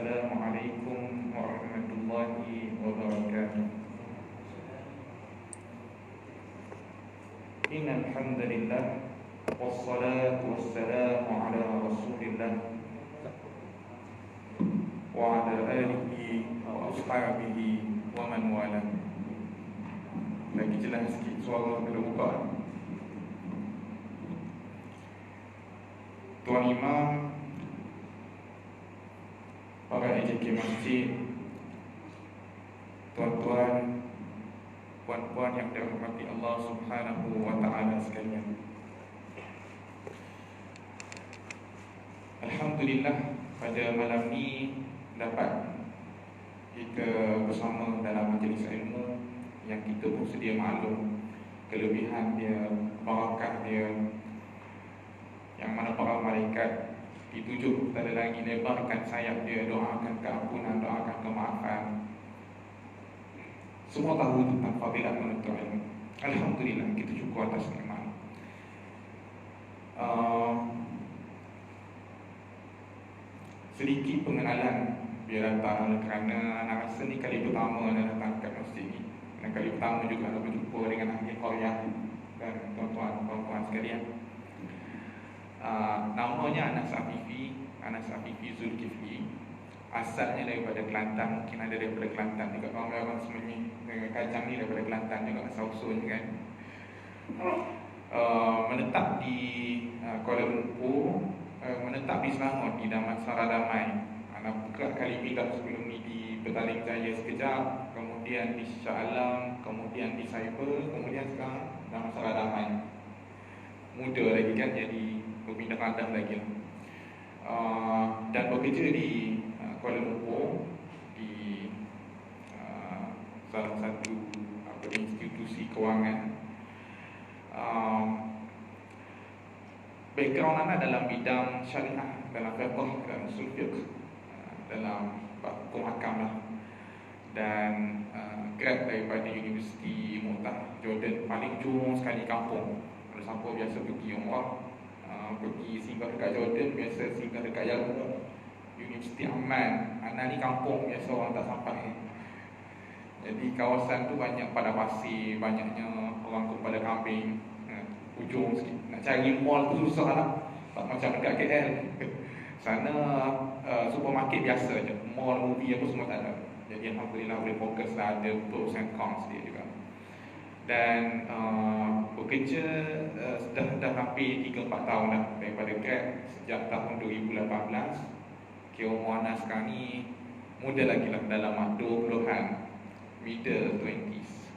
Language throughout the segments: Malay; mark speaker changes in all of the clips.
Speaker 1: Assalamualaikum warahmatullahi wabarakatuh. Innal hamdalillah wassalatu wassalamu ala Rasulillah wa ala alihi wa ashabihi wa man wala. Lagi jelas sikit suara bila buka. Tuan Imam, para AJK Masjid, tuan-tuan, puan-puan yang dirahmati Allah Subhanahu wa ta'ala sekalian. Alhamdulillah, pada malam ni dapat kita bersama dalam majlis ilmu yang kita pun sedia maklum kelebihan dia, barakah dia, yang mana para malaikat ditujuh pada lagi lebarkan sayap dia, doakan keampunan, doakan kemaafan. Semua tahu tentang fadilah menuntut ilmu. Alhamdulillah, kita syukur atas nikmat. Sedikit pengenalan biar datang, kerana anak rasa ni kali pertama anda datang ke masjid ni, dan kali pertama juga anda berjumpa dengan ahli qaryah dan tuan-tuan, puan-puan sekalian. Namanya Anas Afifi Zulkifli. Asalnya daripada Kelantan. Mungkin ada daripada Kelantan juga. Orang-orang semuanya dengan Kajang ni daripada Kelantan juga, asal usul kan. Menetap di Kuala Lumpur, menetap di Selangor, di Damansara Damai. Anak buka kali pindah sebelum ni di Petaling Jaya sekejap, kemudian di Shah Alam, kemudian di Cyber, kemudian sekarang Damansara Damai. Muda lagi kan, jadi berpindah kadang lagi dan bekerja di Kuala Lumpur di salah satu institusi kewangan. Background anak dalam bidang syariah, dalam fiqh, dalam usul fiqh, dalam hukum hakam lah. Dan grad daripada Universiti Mu'tah Jordan, paling ujung sekali kampung. Kalau siapa biasa pergi umrah, pergi singgah dekat Jordan, biasa singgah dekat Yarmouk, Universiti Amman. Anak ni kampung, biasa orang tak sampai. Jadi kawasan tu banyak pada pasir, banyaknya orang kepala kambing. Ujung sikit, nak cari mall tu susah lah. Tak macam dekat KL. Sana supermarket biasa je, mall, movie apa semua tak ada. Jadi Alhamdulillah boleh fokus lah, ada pros and cons dia juga. Dan bekerja dah hampir 3-4 tahun dah daripada grad, sejak tahun 2018. Kira umur anak sekarang ni muda lagi lah, dalam 20-an, middle 20s.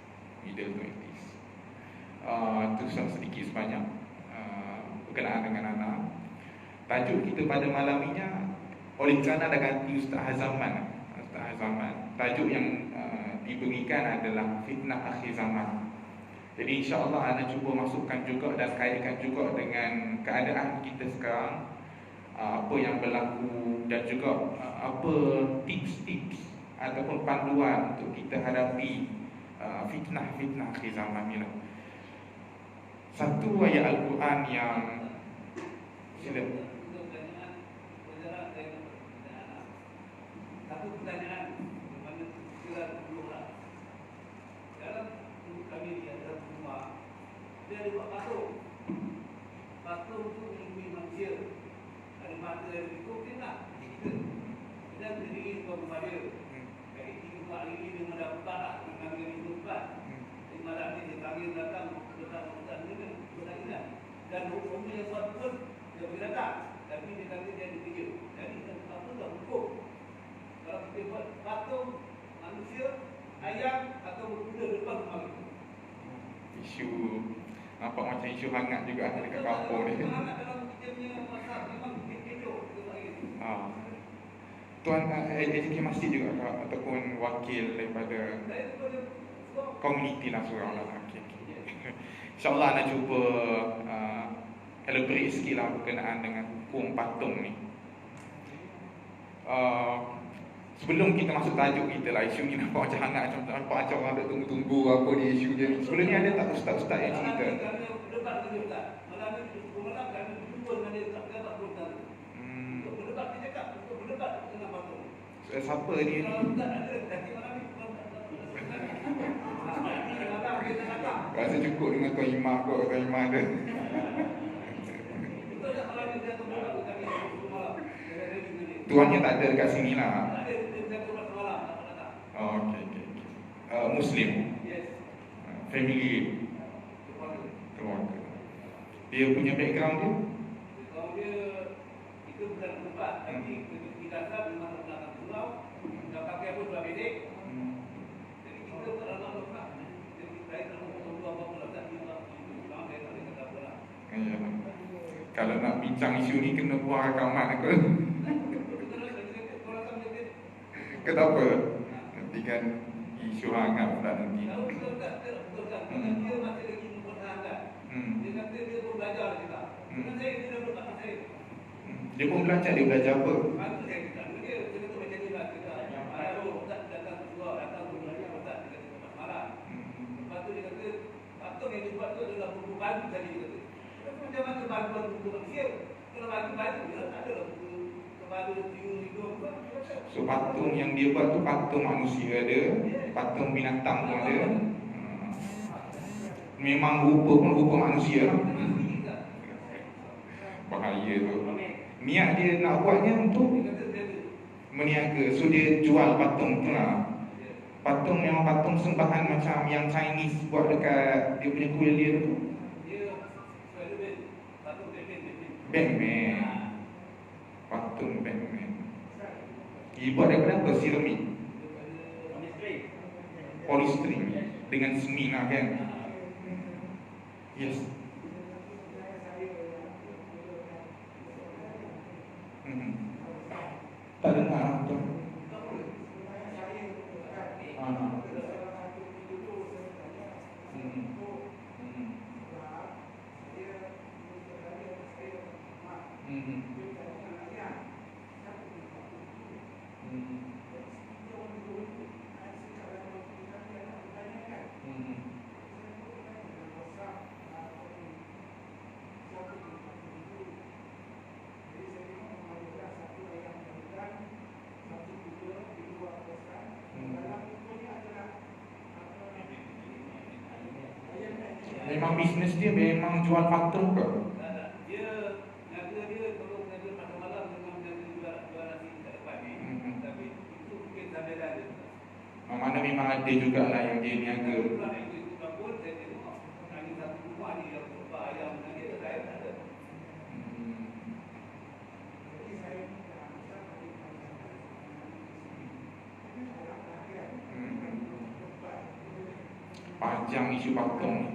Speaker 1: Itu sedikit sebanyak berkenaan dengan anak. Tajuk kita pada malam ini, oleh kerana dah ganti Ustaz Zaman. Tajuk yang diberikan adalah fitnah akhir zaman. Jadi insya-Allah anda cuba masukkan juga dan kaitkan juga dengan keadaan kita sekarang, apa yang berlaku, dan juga apa tips-tips ataupun panduan untuk kita hadapi fitnah akhir zaman ni lah. Satu ayat Al-Quran yang
Speaker 2: satu pertanyaan mana kira dua dalam kami di dalam rumah dia ada buat patung tu melindungi manusia, ada mata yang dikumpulkan lah kita dan berdiri sebuah rumah dia jadi 3-4 hari ini dia mendapat lah dengan kami hidupkan di malam ni dia panggil datang dan umumnya yang buat pun dia pergi datang, tapi dia kata dia ada kerja. Jadi apa tak hukum kalau kita buat patung manusia, ayam atau berkuda depan rumah kita.
Speaker 1: Isu nampak macam isu hangat juga dekat kampung ni.
Speaker 2: Hangat dalam kita punya masalah memang kecoh kita panggil.
Speaker 1: Tuan AJK Masjid juga ataupun wakil daripada komuniti lah surau lah. InsyaAllah anda cuba elaborate sikit lah berkenaan dengan hukum patung ni. Sebelum kita masuk tajuk kita lah, isu ni nampak macam hangat, nampak macam orang nak tunggu-tunggu apa dia isu dia ni. Sebelum ni ada tak ustaz-ustaz yang cerita?
Speaker 2: Malam ni berdebat kami berjumpa dengan dia tak berdebat berdebat. Untuk berdebat dia cakap, untuk berdebat dengan patung.
Speaker 1: Siapa dia ni?
Speaker 2: Kalau tak ada, nanti malam ni kalau tak nanti malam kita datang.
Speaker 1: Rasa cukup dengan tuan imam kot, tuan imam ada.
Speaker 2: Betul tak malam ni dia tunggu aku kami malam.
Speaker 1: Tuannya tak ada dekat sini lah.
Speaker 2: Tak ada, dia tunggu malam tak datang.
Speaker 1: Oh, okey. Muslim.
Speaker 2: Yes.
Speaker 1: Family. Keluarga. Dia punya background dia?
Speaker 2: Kalau dia itu bukan tempat, tapi di dasar memang belakang pulau, dah pakai apa sudah bedek. Jadi kita berada dalam tempat. Jadi saya tak mahu tunggu apa-apa lah, tak kira. Kalau saya tak boleh kata apa lah.
Speaker 1: Ya. Kalau nak bincang isu ni kena buang rakaman aku. Kenapa? Nanti kan isu hangat pula nanti.
Speaker 2: Kalau betul tak, betul tak. Kalau dia masih lagi mempertahankan. Dia kata dia pun belajar kita. Dengan saya, dia dah berkata saya.
Speaker 1: Dia pun belajar, dia belajar apa?
Speaker 2: Bantu saya kita. Dia kata macam ni lah. Kita ayah tak datang keluar, datang ke belajar, tak. Dia kata pas malam. Lepas tu dia kata, patung yang dia buat tu adalah buku baju tadi dia kata. Tapi macam mana bantuan buku manusia? Kalau baju dia tak ada lah buku kepala, hidung, apa.
Speaker 1: So patung yang dia buat tu patung manusia ada, patung binatang pun ada. Memang rupa pun rupa manusia lah. Bahaya tu. Niat dia nak buatnya untuk meniaga. So dia jual patung tu lah. Patung memang patung sembahan macam yang Chinese buat dekat dia punya kuil dia tu. Batman. Patung Batman. Dia buat daripada apa? Seramik. Polystyrene dengan seni lah kan. Yes. Tak dengar tu. Memang bisnes dia memang jual patung ke?
Speaker 2: Dia niaga dia kalau niaga pada malam memang niaga jual nasi kat depan ni. Tapi itu mungkin sambil ada.
Speaker 1: Mana memang ada jugalah yang dia niaga.
Speaker 2: Itu pun saya tengok ada satu rumah ni yang berubah ayam niaga saya tak ada. Panjang isu patung ni.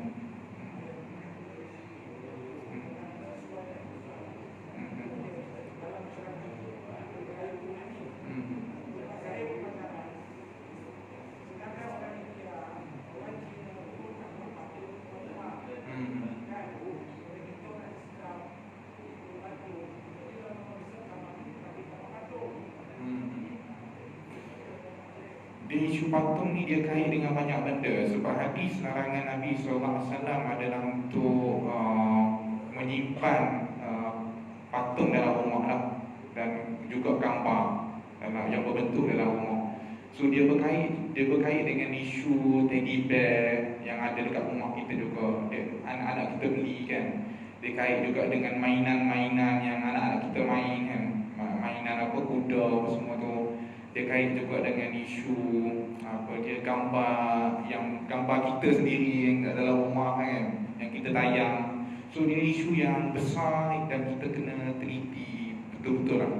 Speaker 2: Di isu patung ni dia kait dengan banyak benda. Sebab hadis larangan Nabi SAW adalah untuk menyimpan patung dalam rumah lah, dan juga gambar yang berbentuk dalam rumah. So dia berkait dengan isu teddy bear yang ada dekat rumah kita juga. Anak-anak kita beli kan. Dia kait juga dengan mainan-mainan yang anak-anak kita main kan. Mainan apa, kuda apa semua tu. Dia kait juga dengan isu gambar kita sendiri yang kat dalam rumah kan, yang kita tayang. So dia isu yang besar dan kita kena teliti betul-betul lah.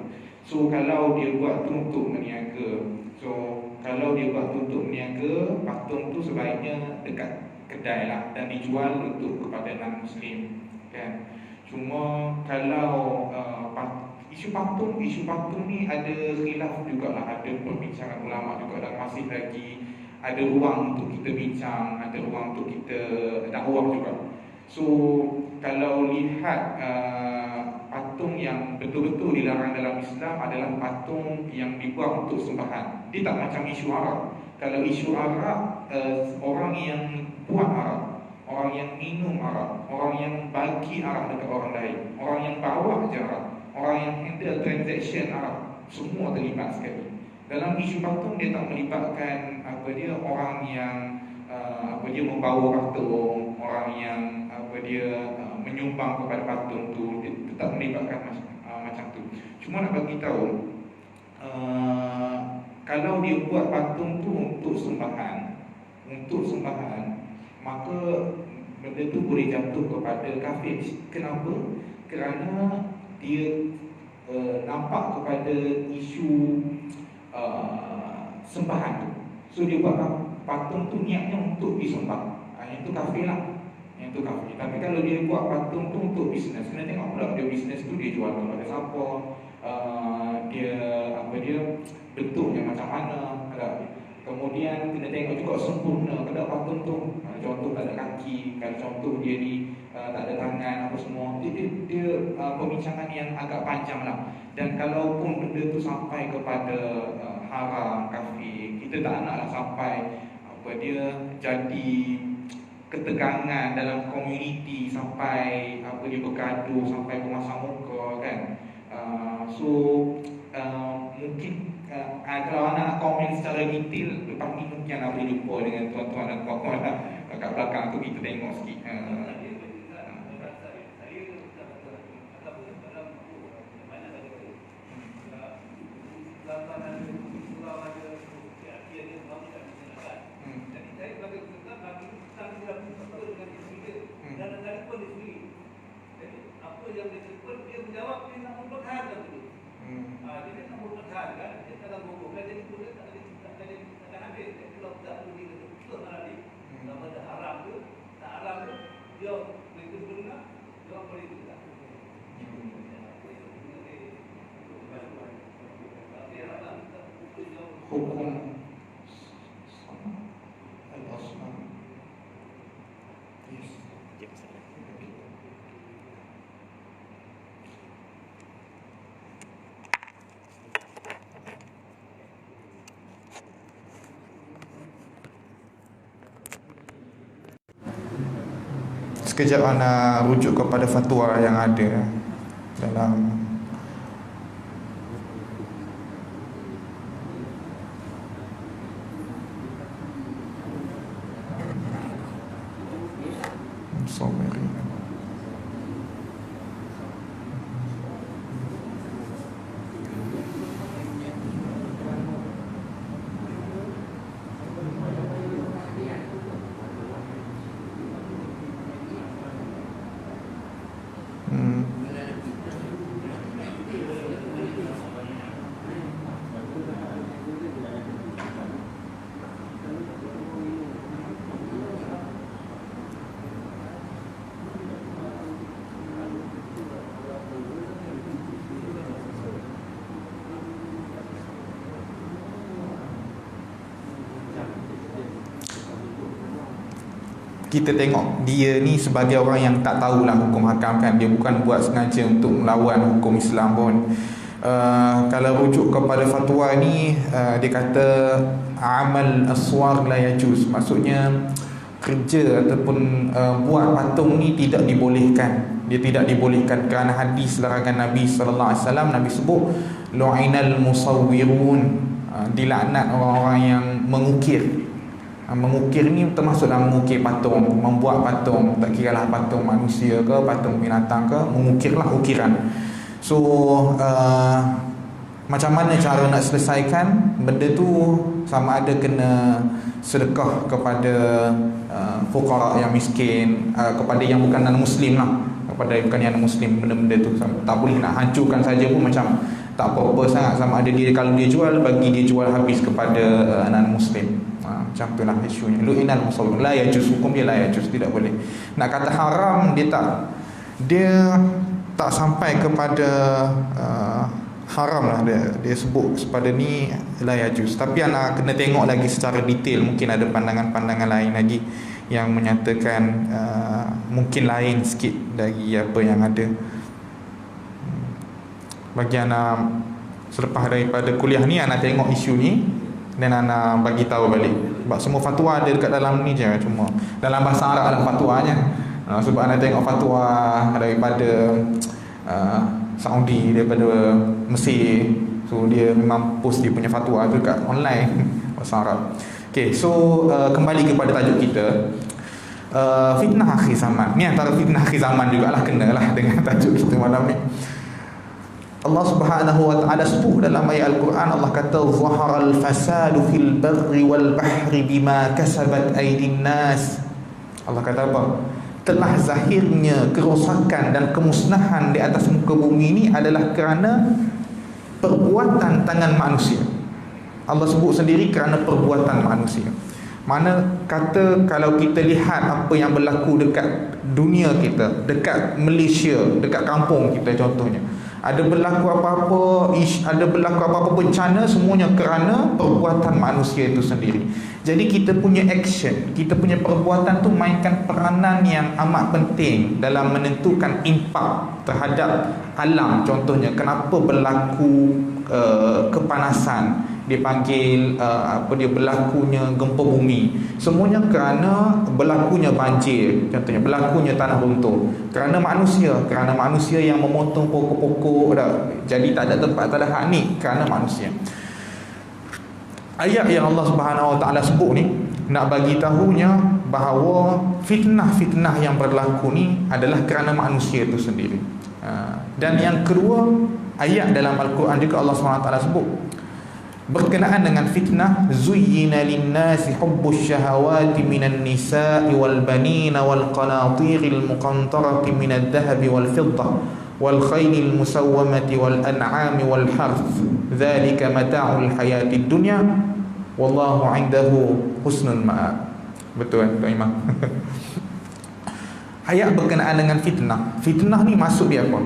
Speaker 2: So kalau dia buat tu untuk meniaga, patung tu sebaiknya dekat kedai lah dan dijual untuk kepada non-Muslim kan. Cuma kalau isu patung ni ada khilaf jugalah, ada perbincangan ulama juga, dan masih lagi ada ruang untuk kita bincang, ada ruang untuk kita dakwah juga. So kalau lihat patung yang betul-betul dilarang dalam Islam adalah patung yang dibuat untuk sembahan. Dia tak macam isu Arab. Kalau isu Arab, orang yang buat Arab, orang yang minum Arab, orang yang bagi Arab dekat orang lain, orang yang bawa je Arab, orang yang handle transaction Arab, semua terlibat sekali.
Speaker 1: Dalam isu patung dia tak melibatkan orang yang dia membawa patung, orang yang dia menyumbang kepada patung tu, dia tak melibatkan macam tu. Cuma nak bagi tahu, kalau dia buat patung tu untuk sembahan, maka benda tu boleh jatuh kepada kafir. Kenapa? Kerana dia nampak kepada isu sembahan tu. So dia buat patung tu niatnya untuk disembah. Yang tu kafir lah. Tapi kalau dia buat patung tu untuk bisnes, kena tengok pula dia bisnes tu dia jual kepada siapa, dia bentuknya macam mana. Kemudian kena tengok juga sempurna kalau patung tu. Contoh tak ada kaki, kalau contoh dia ni tak ada tangan apa semua. Dia pembincangan yang agak panjang lah. Dan kalaupun benda tu sampai kepada haram, kafir, kita tak naklah sampai dia jadi ketegangan dalam komuniti, sampai dia bergaduh, sampai bermasam muka kan. Mungkin kalau anak nak komen secara detail, lepas ni mungkin anak boleh jumpa dengan tuan-tuan dan puan-puan kat belakang tu, kita tengok sikit. Hukum al-asnam. Yes. Sekejap ana rujuk kepada fatwa yang ada dalam summary. Kita tengok dia ni sebagai orang yang tak tahulah hukum hakam kan. Dia bukan buat sengaja untuk melawan hukum Islam pun. Kalau rujuk kepada fatwa ni, dia kata amal aswar la yajuz, maksudnya kerja ataupun buat patung ni tidak dibolehkan. Dia tidak dibolehkan kerana hadis larangan Nabi sallallahu alaihi wasallam. Nabi sebut lu'inal musawwirun, dilaknat orang-orang yang mengukir. Mengukir ni termasuklah mengukir patung, membuat patung, tak kiralah patung manusia ke, patung binatang ke, mengukirlah ukiran. So macam mana cara nak selesaikan benda tu? Sama ada kena sedekah kepada fuqara yang miskin, kepada yang bukan non-muslim lah, kepada yang bukan yang non-muslim. Benda-benda tu tak boleh nak hancurkan saja pun, macam tak apa-apa sangat. Sama ada dia, kalau dia jual, bagi dia jual habis kepada non-muslim. Macam tu lah isunya. Lu'inal musawwir la yajuz, hukum dia la yajuz, tidak boleh. Nak kata haram, dia tak sampai kepada haram lah. Dia sebut kepada ni la yajuz. Tapi anak kena tengok lagi secara detail. Mungkin ada pandangan-pandangan lain lagi yang menyatakan mungkin lain sikit dari apa yang ada. Bagi anak selepas daripada kuliah ni, anak tengok isu ni dan anak bagi tahu balik. Sebab semua fatwa ada dekat dalam ni je, cuma dalam bahasa Arab lah fatwanya. Sebab anak tengok fatwa daripada Saudi, daripada Mesir,
Speaker 3: So dia memang post dia punya fatwa tu kat online bahasa Arab. Okay, so kembali kepada tajuk kita, fitnah akhir zaman. Ni antara fitnah akhir zaman jugalah, kenalah dengan tajuk kita malam ni. Allah Subhanahu wa taala sebut dalam ayat Al-Quran, Allah kata zaharal fasadu fil barri wal bahri bima kasabat aydin nas. Allah kata apa? Telah zahirnya kerosakan dan kemusnahan di atas muka bumi ini adalah kerana perbuatan tangan manusia. Allah sebut sendiri kerana perbuatan manusia. Mana kata kalau kita lihat apa yang berlaku dekat dunia kita, dekat Malaysia, dekat kampung kita contohnya, ada berlaku apa-apa bencana, semuanya kerana perbuatan manusia itu sendiri. Jadi kita punya action, kita punya perbuatan tu mainkan peranan yang amat penting dalam menentukan impak terhadap alam. Contohnya kenapa berlaku kepanasan, dia panggil berlakunya gempa bumi, semuanya kerana berlakunya banjir, contohnya berlakunya tanah runtuh, kerana manusia yang memotong pokok-pokok dah, jadi tak ada tempat, tak ada hak ni, kerana manusia. Ayat yang Allah Subhanahu wa taala sebut ni nak bagi tahunya bahawa fitnah-fitnah yang berlaku ni adalah kerana manusia itu sendiri. Dan yang kedua, ayat dalam Al-Quran juga Allah Subhanahu wa taala sebut berkenaan dengan fitnah, zuyyina lin-nasi hubbus syahawati minan nisa'i wal banina wal qanatiril muqantarati minad dhahabi wal fiddah wal khaylil musawwamati wal an'ami wal harth dzalika mata'ul hayatid dunya wallahu 'indahu husnul ma'ab. Betul kan Tuan Imam? Ayat berkenaan dengan fitnah. Fitnah ni maksud dia apa?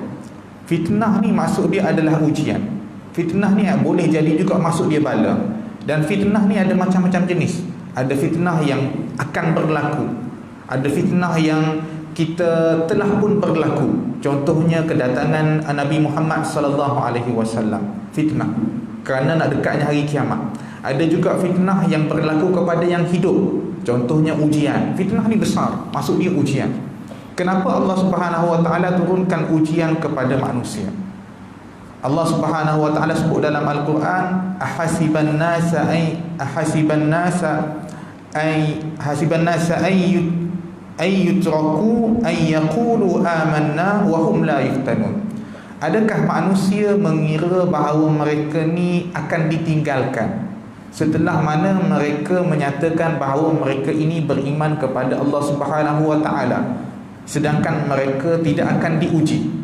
Speaker 3: Fitnah ni maksud dia adalah ujian. Fitnah ni boleh jadi juga maksud dia bala. Dan fitnah ni ada macam-macam jenis. Ada fitnah yang akan berlaku, ada fitnah yang kita telah pun berlaku. Contohnya kedatangan Nabi Muhammad sallallahu alaihi wasallam, fitnah kerana nak dekatnya hari kiamat. Ada juga fitnah yang berlaku kepada yang hidup, contohnya ujian. Fitnah ni besar, maksud dia ujian. Kenapa Allah Subhanahu wa taala turunkan ujian kepada manusia? Allah Subhanahu wa taala sebut dalam Al-Quran, ahasiban nasa ay yutraku ay yaqulu amanna wa hum la yuftanun. Adakah manusia mengira bahawa mereka ni akan ditinggalkan setelah mana mereka menyatakan bahawa mereka ini beriman kepada Allah Subhanahu wa taala, sedangkan mereka tidak akan diuji?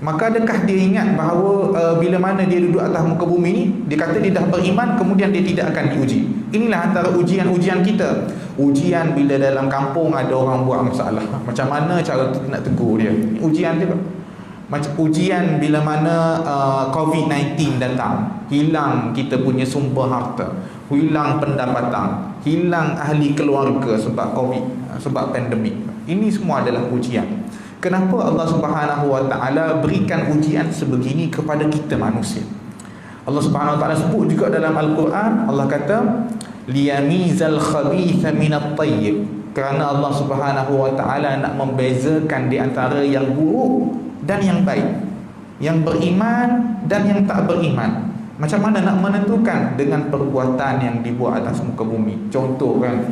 Speaker 3: Maka adakah dia ingat bahawa bila mana dia duduk atas muka bumi ni, dia kata dia dah beriman, kemudian dia tidak akan diuji? Inilah antara ujian-ujian kita. Ujian bila dalam kampung ada orang buat masalah, macam mana cara nak tegur dia, ujian juga. Macam ujian bila mana COVID-19 datang, hilang kita punya sumber harta, hilang pendapatan, hilang ahli keluarga sebab COVID, sebab pandemik. Ini semua adalah ujian. Kenapa Allah Subhanahu wa taala berikan ujian sebegini kepada kita manusia? Allah Subhanahu wa taala sebut juga dalam Al-Quran, Allah kata liyamizal khabitha minat tayyib, kerana Allah Subhanahu wa taala nak membezakan di antara yang buruk dan yang baik, yang beriman dan yang tak beriman. Macam mana nak menentukan? Dengan perbuatan yang dibuat atas muka bumi. Contoh kan,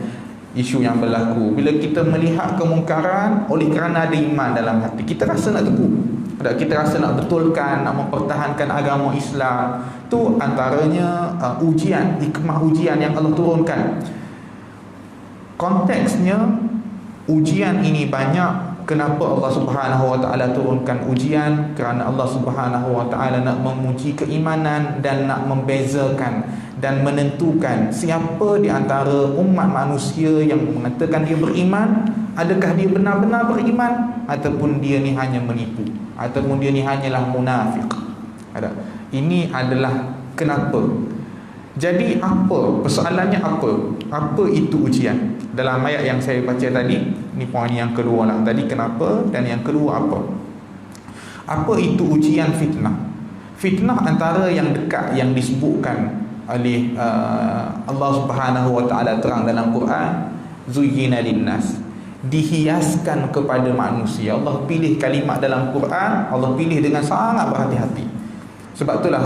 Speaker 3: isu yang berlaku, bila kita melihat kemungkaran, oleh kerana ada iman dalam hati, kita rasa nak tegur, kita rasa nak betulkan, nak mempertahankan agama Islam. Tu antaranya ujian, hikmah ujian yang Allah turunkan. Konteksnya ujian ini banyak. Kenapa Allah Subhanahu wa taala turunkan ujian? Kerana Allah Subhanahu wa taala nak menguji keimanan dan nak membezakan dan menentukan siapa di antara umat manusia yang mengatakan dia beriman, adakah dia benar-benar beriman ataupun dia ni hanya menipu, ataupun dia ni hanyalah munafik. Ada. Ini adalah kenapa. Jadi apa persoalannya? Apa itu ujian? Dalam ayat yang saya baca tadi, ni poin yang kedua lah. Tadi kenapa, dan yang kedua apa? Apa itu ujian fitnah? Fitnah antara yang dekat yang disebutkan oleh Allah Subhanahu wa taala terang dalam Quran, zuyyina linnas, dihiaskan kepada manusia. Allah pilih kalimat dalam Quran, Allah pilih dengan sangat berhati-hati. Sebab itulah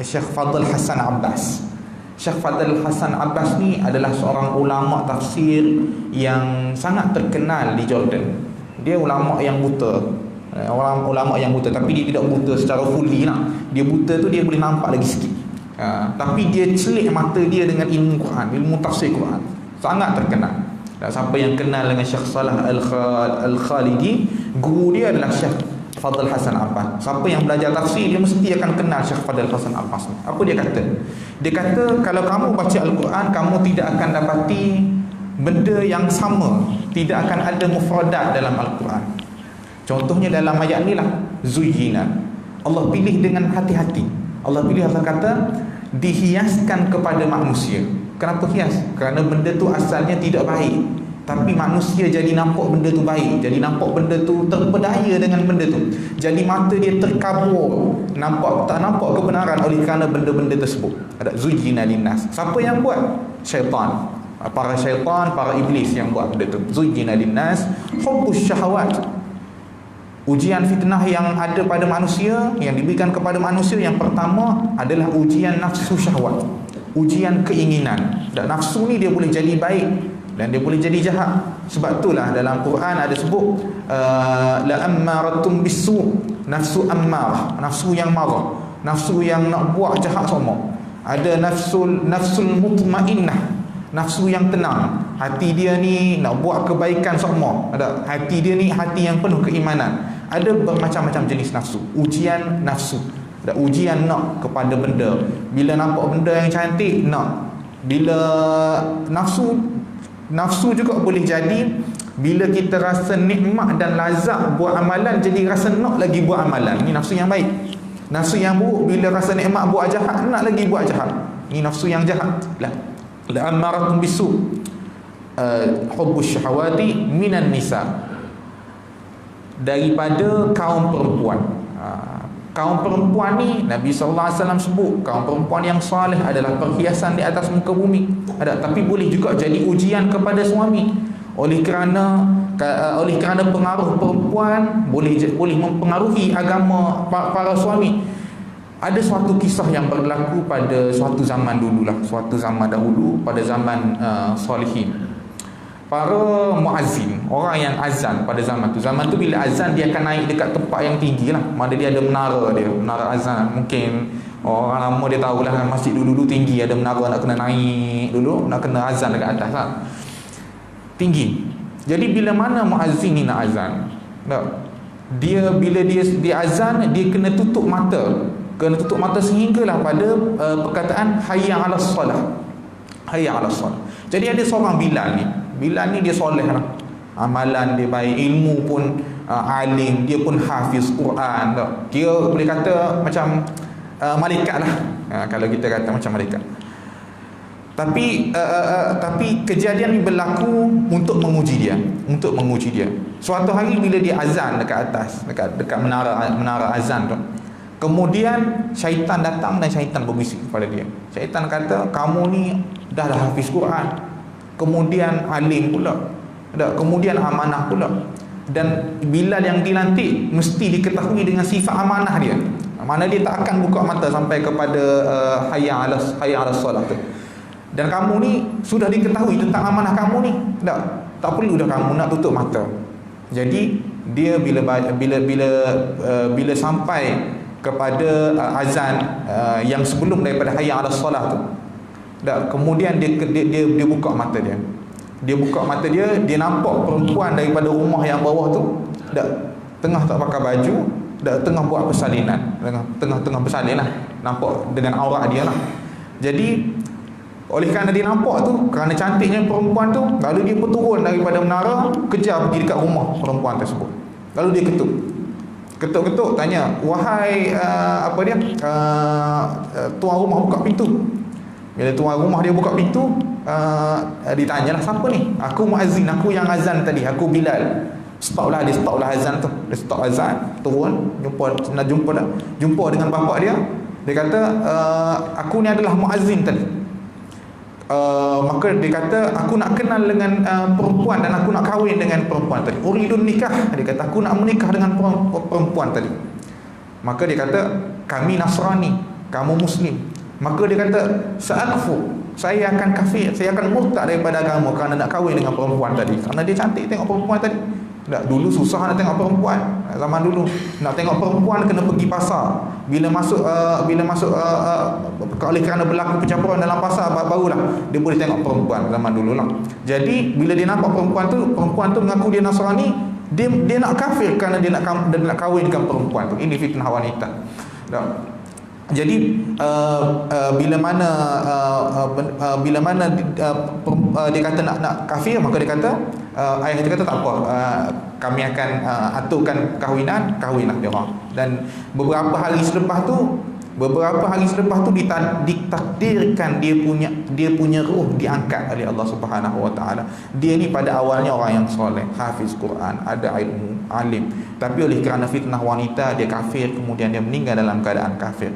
Speaker 3: Syekh Fadl Hasan Abbas. Syekh Fadl Hasan Abbas ni adalah seorang ulama tafsir yang sangat terkenal di Jordan. Dia ulama yang buta. Orang ulama yang buta, tapi dia tidak buta secara fully lah. Dia buta tu dia boleh nampak lagi sikit. Tapi dia celik mata dia dengan ilmu Quran, ilmu tafsir Quran. Sangat terkenal. Dan siapa yang kenal dengan Syekh Salah Al-Khalidi, guru dia adalah Syekh Fadl Hasan Abbas. Siapa yang belajar tafsir, dia mesti akan kenal Syekh Fadl Hasan Abbas. Apa dia kata? Dia kata kalau kamu baca Al-Quran, kamu tidak akan dapati benda yang sama. Tidak akan ada mufradat dalam Al-Quran. Contohnya dalam ayat ni lah, Zuyyina. Allah pilih dengan hati-hati. Allah pilih, Allah kata dihiaskan kepada manusia. Kenapa hias? Kerana benda tu asalnya tidak baik, tapi manusia jadi nampak benda tu baik, jadi nampak benda tu terpedaya dengan benda tu. Jadi mata dia terkabur, tak nampak kebenaran oleh kerana benda-benda tersebut. Ada zuyyina linnas. Siapa yang buat? Syaitan. Para syaitan, para iblis yang buat benda tu. Zuyyina linnas hubbus syahawat. Ujian fitnah yang ada pada manusia, yang diberikan kepada manusia, yang pertama adalah ujian nafsu syahwat, ujian keinginan. Dan nafsu ni dia boleh jadi baik dan dia boleh jadi jahat. Sebab itulah dalam Quran ada sebut la ammaratum bisu, nafsu ammarah, nafsu yang marah, nafsu yang nak buat jahat semua. Ada nafsul mutmainnah, nafsu yang tenang, hati dia ni nak buat kebaikan semua. Ada hati dia ni hati yang penuh keimanan. Ada bermacam-macam jenis nafsu. Ujian nafsu. Ada ujian nak kepada benda. Bila nampak benda yang cantik, nak. Bila nafsu juga boleh jadi bila kita rasa nikmat dan lazat buat amalan, jadi rasa nak lagi buat amalan. Ni nafsu yang baik. Nafsu yang buruk, bila rasa nikmat buat jahat, nak lagi buat jahat. Ni nafsu yang jahat. La ammaratum bisu, hubbus syahawati minan nisa, daripada kaum perempuan. Kaum perempuan ni Nabi SAW sebut kaum perempuan yang soleh adalah perhiasan di atas muka bumi. Tapi boleh juga jadi ujian kepada suami. Oleh kerana pengaruh perempuan boleh mempengaruhi agama para suami. Ada suatu kisah yang berlaku pada suatu zaman dululah, suatu zaman dahulu, pada zaman Salihin. Para muazzin, orang yang azan pada zaman tu. Zaman tu bila azan dia akan naik dekat tempat yang tinggi lah. Mana dia ada menara dia, menara azan. Mungkin orang lama dia tahulah masjid dulu tinggi, ada menara nak kena naik dulu, nak kena azan dekat atas lah. Tinggi. Jadi bila mana muazzin ni nak azan, bila dia azan, dia kena tutup mata. Kena tutup mata sehinggalah pada perkataan hayya 'alas solah. Hayya 'alas solah. Jadi ada seorang Bilal ni dia soleh lah. Amalan dia baik, ilmu pun alim, dia pun hafiz Quran. Dia boleh kata macam malaikat lah. Kalau kita kata macam malaikat. Tapi kejadian ni berlaku untuk menguji dia. Suatu hari bila dia azan dekat atas, dekat menara azan tu, kemudian syaitan datang dan syaitan berbisik kepada dia. Syaitan kata, kamu ni dah hafiz Quran, kemudian alim pula, kemudian amanah pula. Dan Bilal yang dilantik mesti diketahui dengan sifat amanah dia. Mana dia tak akan buka mata sampai kepada hayya 'alas solah tu. Dan kamu ni sudah diketahui tentang amanah kamu ni. Tak perlu dah kamu nak tutup mata. Jadi dia bila sampai kepada azan yang sebelum daripada hayya 'alas solah tu, kemudian dia buka mata dia. Dia buka mata dia, dia nampak perempuan daripada rumah yang bawah tu, tengah tak pakai baju, tengah buat persalinan, tengah bersalin lah, nampak dengan aurat dia lah. Jadi oleh kerana dia nampak tu, kerana cantiknya perempuan tu, lalu dia pun turun daripada menara, kejar pergi dekat rumah perempuan tersebut. Lalu dia ketuk, tanya, wahai tuan rumah, buka pintu. Bila tuan rumah dia buka pintu, ditanyalah, siapa ni? Aku muazzin, aku yang azan tadi, aku Bilal. Stoplah azan tu. Dia stop azan, turun, jumpa dengan bapak dia. Dia kata, aku ni adalah muazzin tadi. maka dia kata aku nak kenal dengan perempuan dan aku nak kahwin dengan perempuan tadi. Uridun nikah, dia kata aku nak menikah dengan perempuan tadi. Maka dia kata kami Nasrani, kamu Muslim. Maka dia kata sa'akfur, saya akan kafir, saya akan murtad daripada agama kerana nak kahwin dengan perempuan tadi. Kerana dia cantik tengok perempuan tadi. Tak, dulu susah nak tengok perempuan. Zaman dulu nak tengok perempuan kena pergi pasar. Bila masuk oleh kerana berlaku pencampuran dalam pasar, barulah dia boleh tengok perempuan zaman dulu lah. Jadi bila dia nampak perempuan tu mengaku dia Nasrani, dia nak kafir kerana dia nak kahwin dengan perempuan tu. Ini fitnah wanita. Tak. Jadi bila mana dia kata nak kafir, maka dia kata ayah dia kata tak apa, kami akan aturkan kahwinlah dia orang. Dan beberapa hari selepas tu ditakdirkan dia punya ruh diangkat oleh Allah Subhanahu Wa Taala. Dia ni pada awalnya orang yang soleh, hafiz Quran, ada ilmu, alim, tapi oleh kerana fitnah wanita dia kafir, kemudian dia meninggal dalam keadaan kafir.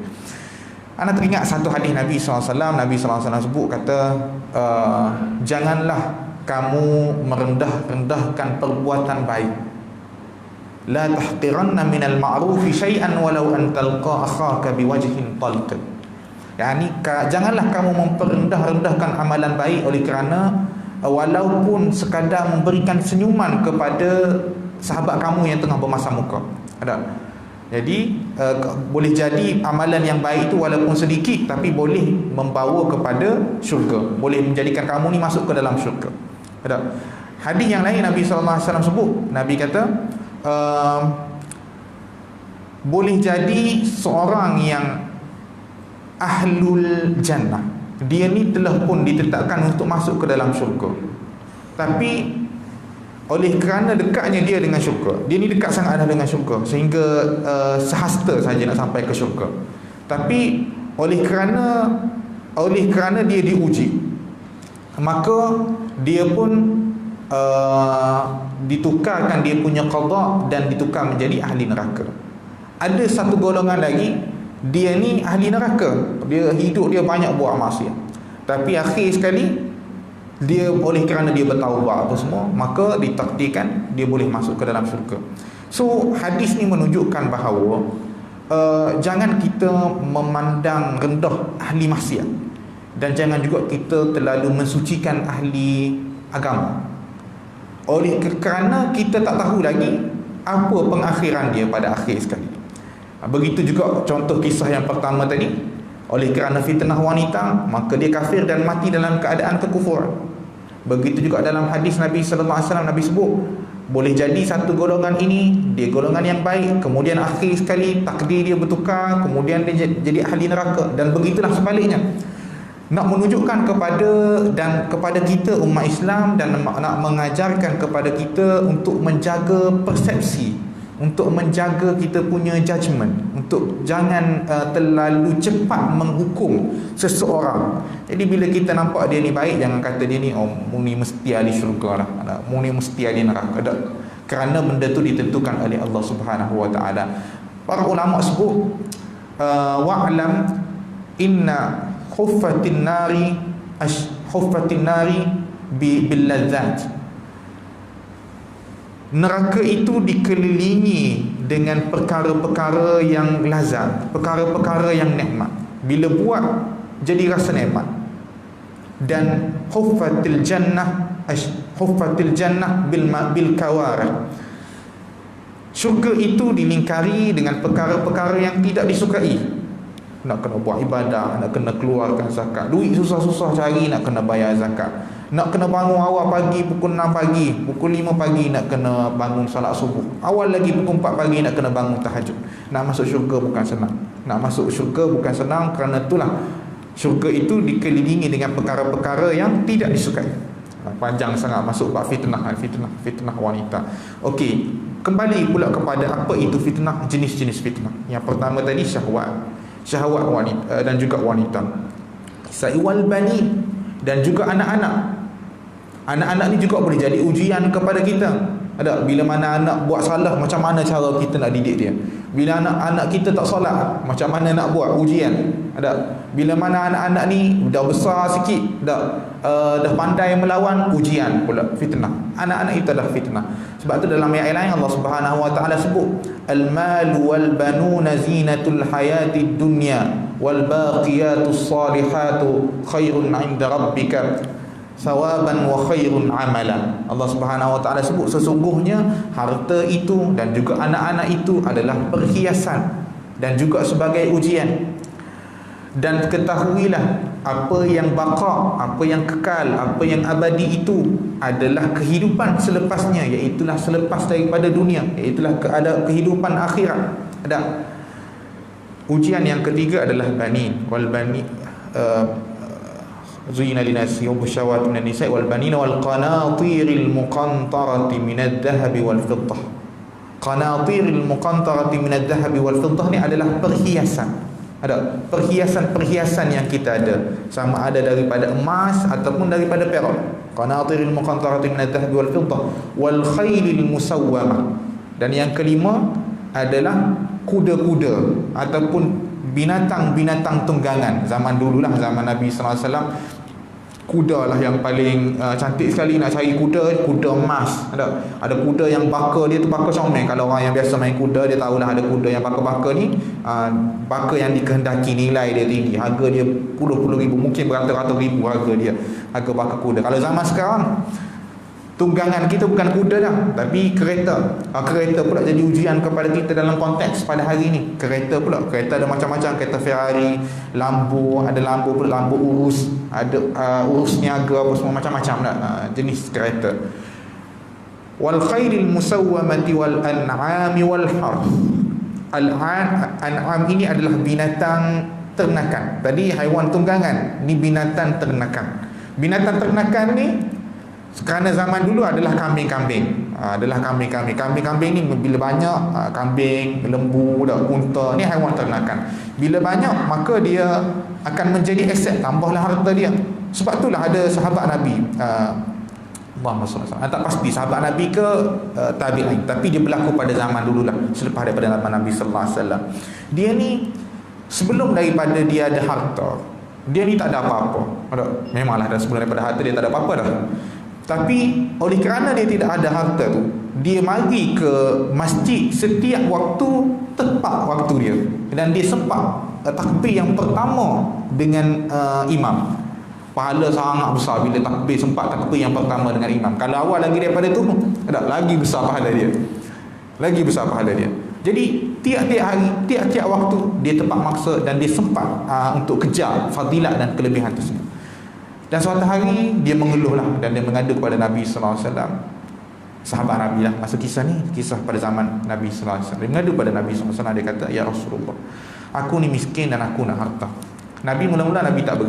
Speaker 3: Ana teringat satu hadis Nabi SAW. Nabi SAW sebut, kata janganlah kamu merendah-rendahkan perbuatan baik. La tahqiranna minal ma'rufi syai'an walau an talqa akhaka biwajhin talq. Yani janganlah kamu memperendah-rendahkan amalan baik oleh kerana walaupun sekadar memberikan senyuman kepada sahabat kamu yang tengah bermasam muka. Ada. Jadi boleh jadi amalan yang baik itu walaupun sedikit tapi boleh membawa kepada syurga, boleh menjadikan kamu ni masuk ke dalam syurga. Ada. Hadis yang lain Nabi SAW sebut, Nabi kata boleh jadi seorang yang ahlul jannah, dia ni telah pun ditetapkan untuk masuk ke dalam syurga, tapi oleh kerana dekatnya dia dengan syurga, dia ni dekat sangat dengan syurga sehingga sehasta saja nak sampai ke syurga, tapi oleh kerana dia diuji, maka dia pun ditukarkan dia punya qada dan ditukar menjadi ahli neraka. Ada satu golongan lagi, dia ni ahli neraka, dia hidup dia banyak buat maksiat, tapi akhir sekali dia oleh kerana dia bertaubat apa semua, maka ditakdirkan dia boleh masuk ke dalam syurga. So hadis ni menunjukkan bahawa jangan kita memandang rendah ahli maksiat, dan jangan juga kita terlalu mensucikan ahli agama, oleh kerana kita tak tahu lagi apa pengakhiran dia pada akhir sekali. Begitu juga contoh kisah yang pertama tadi, oleh kerana fitnah wanita maka dia kafir dan mati dalam keadaan kekufuran. Begitu juga dalam hadis Nabi sallallahu alaihi wasallam, Nabi sebut boleh jadi satu golongan ini dia golongan yang baik, kemudian akhir sekali takdir dia bertukar, kemudian dia jadi ahli neraka. Dan begitulah sebaliknya, nak menunjukkan kepada kita umat Islam, dan nak mengajarkan kepada kita untuk menjaga persepsi, untuk menjaga kita punya judgement, untuk jangan terlalu cepat menghukum seseorang. Jadi bila kita nampak dia ni baik, jangan kata dia ni muni mesti ahli syurga lah, muni mesti ahli neraka. Kerana benda tu ditentukan oleh Allah Subhanahu Wa Taala. Para ulama sebut wa'lam inna huffatin nari bil ladzat. Neraka itu dikelilingi dengan perkara-perkara yang lazat, perkara-perkara yang nikmat. Bila buat jadi rasa nikmat. Dan huffatil jannah bil kawarah. Syurga itu dilingkari dengan perkara-perkara yang tidak disukai. Nak kena buat ibadah, nak kena keluarkan zakat, duit susah-susah cari, nak kena bayar zakat, nak kena bangun awal pagi pukul 6 pagi, pukul 5 pagi nak kena bangun salat subuh, awal lagi pukul 4 pagi nak kena bangun tahajud. Nak masuk syurga bukan senang. Nak masuk syurga bukan senang, kerana itulah syurga itu dikelilingi dengan perkara-perkara yang tidak disukai. Panjang sangat masuk bab fitnah wanita. Okey, kembali pula kepada apa itu fitnah, jenis-jenis fitnah. Yang pertama tadi syahwat wanita dan juga wanita. Saiwal bani, dan juga anak-anak. Anak-anak ni juga boleh jadi ujian kepada kita. Ada, bila mana anak buat salah, macam mana cara kita nak didik dia. Bila anak kita tak solat, macam mana nak buat, ujian. Ada, bila mana anak-anak ni dah besar sikit, dah pandai melawan, ujian pula, fitnah. Anak-anak itu adalah fitnah. Sebab tu dalam ayat lain Allah Subhanahu wa taala sebut, al-mal wal banuna zinatul hayatid dunya wal baqiyatus salihatu khairun 'inda rabbika sawaban wa khairun amala. Allah Subhanahu wa taala sebut sesungguhnya harta itu dan juga anak-anak itu adalah perhiasan dan juga sebagai ujian. Dan ketahuilah, apa yang baqa, apa yang kekal, apa yang abadi itu adalah kehidupan selepasnya, iaitulah selepas daripada dunia, iaitulah kehidupan akhirat. Ada ujian yang ketiga adalah banin wal bani zuyina linasi hubbu syahawati minan nisa'i wal banina wal qanatiril muqantarati minadh dhahabi wal fiddah. Qanatiril muqantarati minadh dhahabi wal fiddah ni adalah perhiasan. Ada perhiasan-perhiasan yang kita ada, sama ada daripada emas ataupun daripada perak. Qanatiril muqantarati minadh dhahabi wal fiddah wal khailil musawwamah. Dan yang kelima adalah kuda-kuda ataupun binatang-binatang tunggangan. Zaman dululah, zaman Nabi sallallahu alaihi wasallam, kuda lah yang paling cantik sekali. Nak cari kuda emas. Ada kuda yang baka dia tu baka comel. Kalau orang yang biasa main kuda, dia tahulah ada kuda yang baka-baka ni, baka yang dikehendaki nilai dia tinggi, harga dia puluh-puluh ribu, mungkin beratus-ratus ribu harga dia, harga baka kuda. Kalau zaman sekarang, tunggangan kita bukan kuda dah, tapi kereta. Kereta pula jadi ujian kepada kita dalam konteks pada hari ni. Kereta pula, kereta ada macam-macam. Kereta Ferrari, Lambo, ada Lambo pula, Lambo urus, ada urus niaga, apa semua macam-macam dah jenis kereta. Wal khairil musawwamati wal an'ami wal harth. An'am ini adalah binatang ternakan. Tadi haiwan tunggangan, ni binatang ternakan. Binatang ternakan ni kerana zaman dulu adalah kambing-kambing. Kambing-kambing ni bila banyak, kambing, lembu, unta, ni haiwan ternakan. Bila banyak, maka dia akan menjadi aset, tambahlah harta dia. Sebab itulah ada sahabat Nabi, Muhammad SAW, tak pasti sahabat Nabi ke tabi'in, tapi dia berlaku pada zaman dululah, selepas daripada zaman Nabi sallallahu alaihi wasallam. Dia ni sebelum daripada dia ada harta, dia ni tak ada apa-apa. Memanglah dah sebelum daripada harta dia tak ada apa-apa dah. Tapi oleh kerana dia tidak ada harta tu, dia mari ke masjid setiap waktu, tepat waktu dia, dan dia sempat takbir yang pertama dengan imam. Pahala sangat besar bila takbir, sempat takbir yang pertama dengan imam. Kalau awal lagi daripada tu, lagi besar pahala dia, lagi besar pahala dia. Jadi tiap-tiap hari, tiap-tiap waktu dia tepat maksa dan dia sempat untuk kejar fadilat dan kelebihan tersebut. Dan suatu hari dia mengeluhlah dan dia mengadu kepada Nabi sallallahu alaihi wasallam. Sahabat Nabi lah, masa kisah ni kisah pada zaman Nabi sallallahu alaihi wasallam. Dia mengadu kepada Nabi sallallahu alaihi wasallam, dia kata, "Ya Rasulullah, aku ni miskin dan aku nak harta." Nabi mula-mula Nabi tak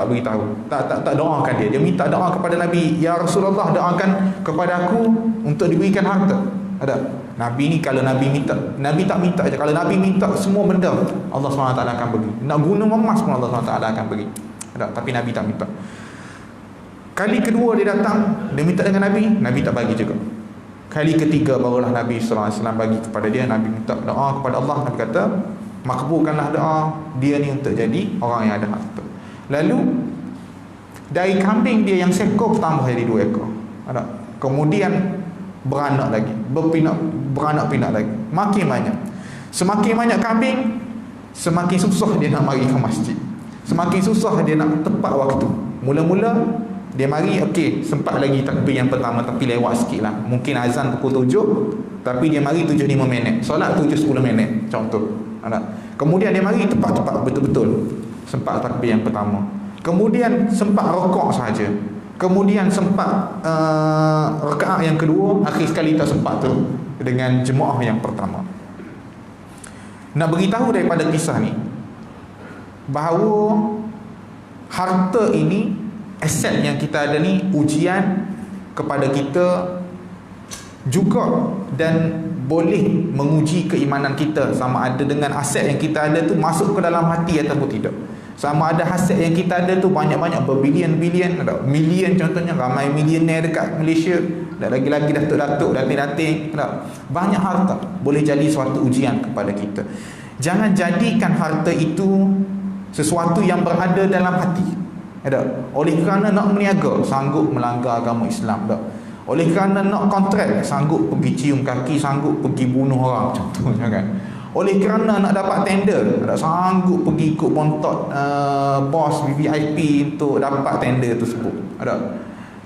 Speaker 3: beritahu, tak doakan dia. Dia minta doa kepada Nabi, "Ya Rasulullah, doakan kepada aku untuk diberikan harta." Ada. Nabi ni kalau Nabi minta, Nabi tak minta je. Kalau Nabi minta semua benda, Allah SWT akan bagi. Nak guna emas pun Allah SWT akan bagi. Ada. Tapi Nabi tak minta. Kali kedua dia datang, dia minta dengan Nabi, Nabi tak bagi juga. Kali ketiga barulah Nabi SAW bagi kepada dia. Nabi minta doa kepada Allah. Nabi kata, makbulkanlah doa dia ni untuk jadi orang yang ada harta. Lalu dari kambing dia yang seekor tambah jadi 2 ekor. Ada. Kemudian beranak lagi, beranak pinak lagi, makin banyak. Semakin banyak kambing, semakin susah dia nak mari ke masjid, semakin susah dia nak tepat waktu. Mula-mula dia mari, okey, sempat lagi takbir yang pertama, tapi lewat sikit lah. Mungkin azan pukul 7, tapi dia mari 7-5 minit, solat 7-10 minit, contoh. Kemudian dia mari tepat-tepat, betul-betul sempat takbir yang pertama. Kemudian sempat rokok saja. Kemudian sempat rakaat yang kedua, akhir sekali tak sempat tu dengan jemaah yang pertama. Nak beritahu daripada kisah ni bahawa harta ini, aset yang kita ada ni, ujian kepada kita juga, dan boleh menguji keimanan kita, sama ada dengan aset yang kita ada tu masuk ke dalam hati ataupun tidak. Sama ada aset yang kita ada tu banyak-banyak, berbilion-bilion, ada milion contohnya, ramai milioner dekat Malaysia, dah lagi-lagi datuk-datuk, dating-dating, banyak harta boleh jadi suatu ujian kepada kita. Jangan jadikan harta itu sesuatu yang berada dalam hati. Oleh kerana nak meniaga, sanggup melanggar agama Islam. Oleh kerana nak kontrak, sanggup pergi cium kaki, sanggup pergi bunuh orang, contohnya kan. Oleh kerana nak dapat tender, sanggup pergi ikut bontot bos VIP untuk dapat tender tersebut.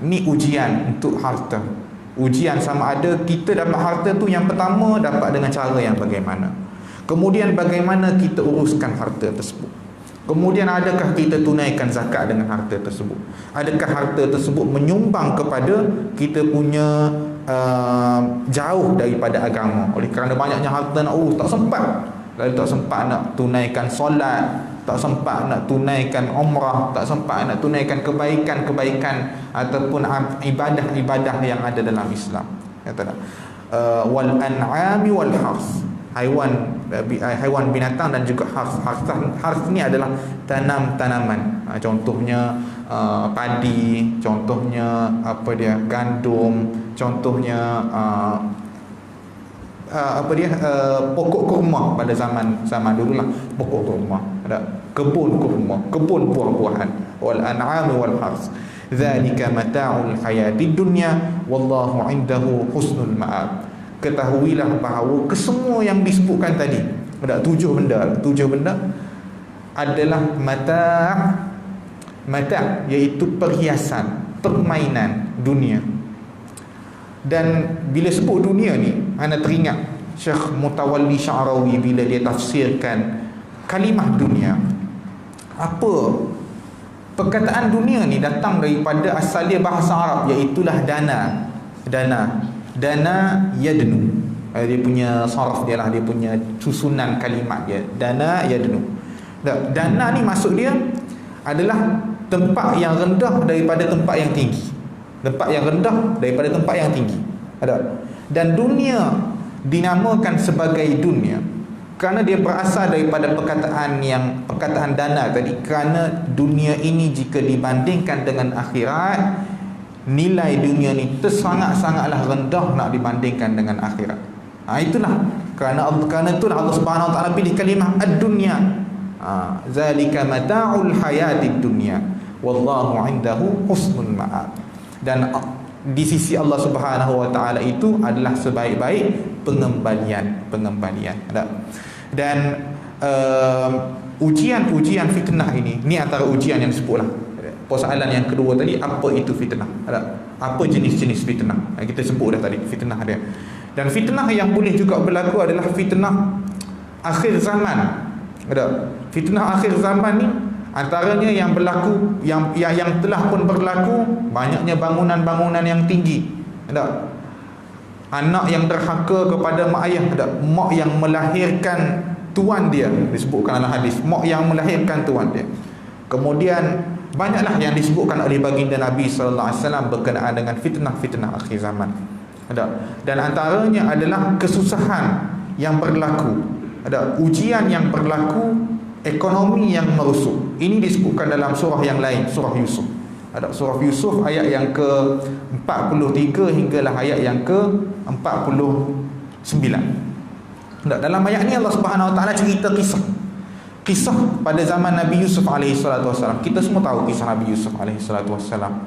Speaker 3: Ni ujian untuk harta. Ujian sama ada kita dapat harta tu, yang pertama dapat dengan cara yang bagaimana, kemudian bagaimana kita uruskan harta tersebut, kemudian adakah kita tunaikan zakat dengan harta tersebut, adakah harta tersebut menyumbang kepada kita punya jauh daripada agama. Oleh kerana banyaknya harta nak urus, tak sempat, lalu tak sempat nak tunaikan solat, tak sempat nak tunaikan umrah, tak sempat nak tunaikan kebaikan-kebaikan ataupun ibadah-ibadah yang ada dalam Islam. Kata tak? Wal an'ami wal hars, haiwan binatang dan juga hars ni adalah tanam-tanaman. Contohnya padi, contohnya gandum, contohnya pokok kurma pada zaman dululah, pokok kurma, ada kebun kurma, kebun buah-buahan. Wal an'ami wal hars dzalika mata'ul hayatid dunya wallahu 'indahu husnul ma'ab. Ketahuilah bahawa kesemua yang disebutkan tadi, ada 7 benda adalah mata' iaitu perhiasan, permainan dunia. Dan bila sebut dunia ni, anda teringat Syekh Mutawalli Sya'rawi bila dia tafsirkan kalimah dunia. Apa perkataan dunia ni datang daripada asal dia bahasa Arab, iaitulah dana yadnu. Dia punya saraf dia lah, dia punya susunan kalimat dia, dana yadnu. Dana ni maksud dia adalah tempat yang rendah daripada tempat yang tinggi, tempat yang rendah daripada tempat yang tinggi. Dan dunia dinamakan sebagai dunia kerana dia berasal daripada perkataan dana tadi. Kerana dunia ini jika dibandingkan dengan akhirat, nilai dunia ni sangat-sangatlah rendah nak dibandingkan dengan akhirat. Itulah kerana itulah Allah Subhanahu Wa Taala pilih kalimah ad-dunya. Zalika mata'ul hayatid dunya wallahu 'indahu husnul ma'ab. Dan di sisi Allah Subhanahu Wa Taala itu adalah sebaik-baik pengembalian. Dan ujian fitnah ini antara ujian yang disebutlah. Persoalan yang kedua tadi, apa itu fitnah? Apa jenis-jenis fitnah? Kita sebut dah tadi fitnah dia. Dan fitnah yang boleh juga berlaku adalah fitnah akhir zaman. Fitnah akhir zaman ni antaranya yang berlaku, yang telah pun berlaku, banyaknya bangunan-bangunan yang tinggi. Anak yang derhaka kepada mak ayah, mak yang melahirkan tuan dia, disebutkan dalam hadis, mak yang melahirkan tuan dia. Kemudian banyaklah yang disebutkan oleh baginda Nabi sallallahu alaihi wasallam berkenaan dengan fitnah-fitnah akhir zaman. Dan antaranya adalah kesusahan yang berlaku, ujian yang berlaku, ekonomi yang merosot. Ini disebutkan dalam surah yang lain, surah Yusuf. Surah Yusuf ayat yang ke-43 hinggalah ayat yang ke-49. Dalam ayat ni Allah Subhanahu Wa Taala cerita kisah pada zaman Nabi Yusuf alaihi salatu wasallam. Kita semua tahu kisah Nabi Yusuf alaihi salatu wasallam.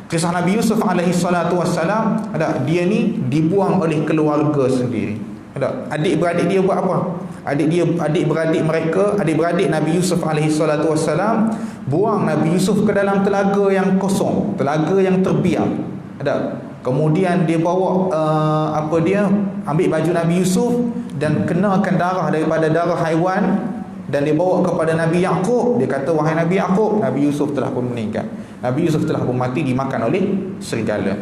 Speaker 3: Kisah Nabi Yusuf alaihi salatu wasallam, dia ni dibuang oleh keluarga sendiri. Adik-beradik dia buat apa? Adik-beradik Nabi Yusuf alaihi salatu wasallam buang Nabi Yusuf ke dalam telaga yang kosong, telaga yang terbiar. Kemudian dia bawa ambil baju Nabi Yusuf dan kenakan darah daripada darah haiwan, dan dia bawa kepada Nabi Yaqub. Dia kata, wahai Nabi Yaqub, Nabi Yusuf telah pun meninggal, Nabi Yusuf telah pun mati, dimakan oleh serigala.